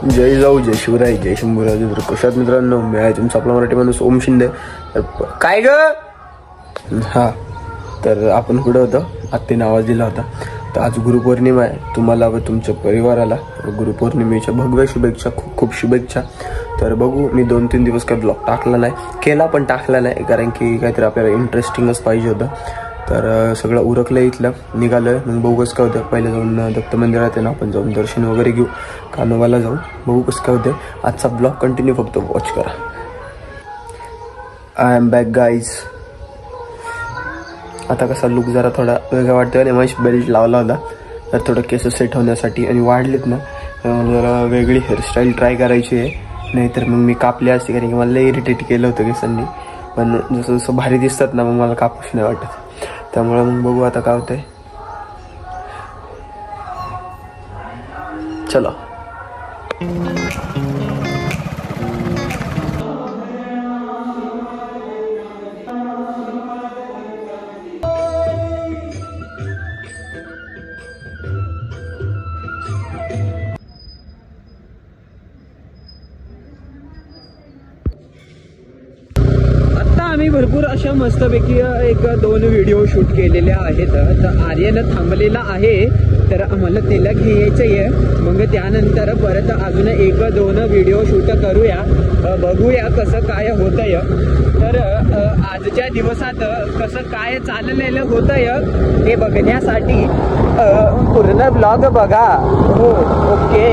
जय जाऊ, जय शिवराय, जय शंभूराज. तर कशात मित्रांनो, मी आहे तुमचा आपला मराठी माणूस ओम शिंदे. तर काय ग हा, तर आपण कुठं होतं, आत्तीने आवाज दिला होता. तर आज गुरुपौर्णिमा आहे. तुम्हाला व तुमच्या परिवाराला गुरुपौर्णिमेच्या भगव्या शुभेच्छा, खूप खूप शुभेच्छा. तर बघू, मी 2-3 दिवस काही ब्लॉग टाकला नाही, केला पण टाकला नाही, कारण की काहीतरी आपल्याला इंटरेस्टिंगच पाहिजे होतं. तर सगळं उरकलं, इथलं निघालं. मग बघू कसं काय होतं. पहिले जाऊन दत्त मंदिरात आहे ना, आपण जाऊन दर्शन वगैरे घेऊ, कानोबाला जाऊ. बघू कसं काय होतं. आजचा ब्लॉग कंटिन्यू फक्त वॉच करा. I am back guys. आता कसा लुक जरा थोडा वेगळा वाटतो आणि मग बेल्ट लावला होता, तर थोडं केस सेट होण्यासाठी आणि वाढलेत ना, जरा वेगळी हेअरस्टाईल ट्राय करायची आहे. नाहीतर मग मी कापली असते, कारण की मला लई इरिटेट केलं होतं केसांनी. पण जसं जसं भारी दिसतात ना, मग मला कापूच नाही वाटत. त्यामुळे मग बघू आता काय होतंय. चला. आम्ही भरपूर अशा मस्तपैकी 1-2 व्हिडिओ शूट केलेले आहेत. तर आर्यन थांबलेला आहे, तर आम्हाला त्याला घ्यायचं आहे. मग त्यानंतर परत अजून 1-2 व्हिडिओ शूट करूया, बघूया कसं काय होतंय. तर आजच्या दिवसात कसं काय चाललेलं होतंय हे बघण्यासाठी पूर्ण ब्लॉग बघा. हो, ओके.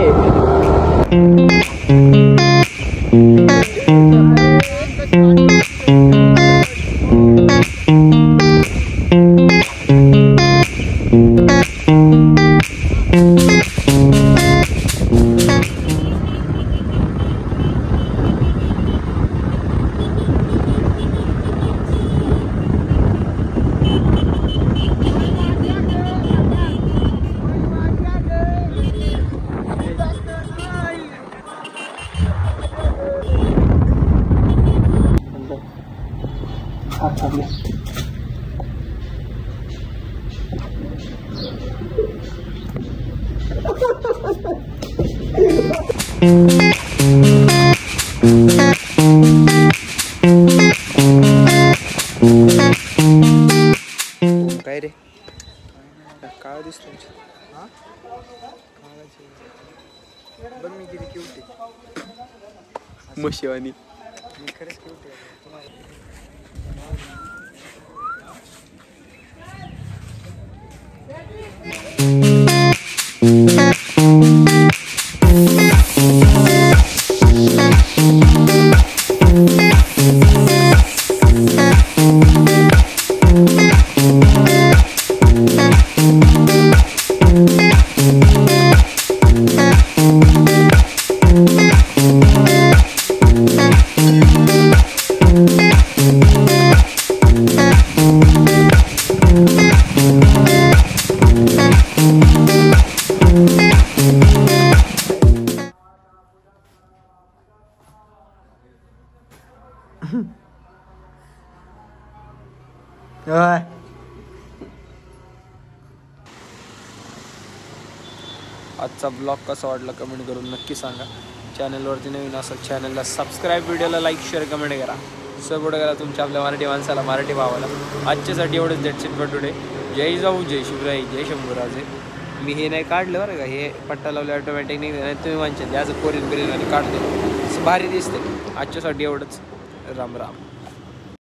काय रे, काय दिसतंय? बघ मी किती क्यूट आहे, मशिवानी. मी खरंच क्यूट आहे. आजचा ब्लॉग कसा वाटला कमेंट करून नक्की सांगा. चॅनलवरती नवीन असेल चॅनलला सबस्क्राईब, व्हिडिओला लाईक, शेअर, कमेंट करा. सपोर्ट करा तुमच्या आपल्या मराठी माणसाला, मराठी भावाला. आजच्यासाठी एवढंच. That's it for today. जय जाऊ, जय शिवराय, जय शंभूराजे. मी हे नाही काढलं बरं का, हे पट्टा लावले ऑटोमॅटिक नाही, तुम्ही म्हणशाल याचं कोरीन आणि काढतो, भारी दिसते. आजच्यासाठी एवढंच. राम राम.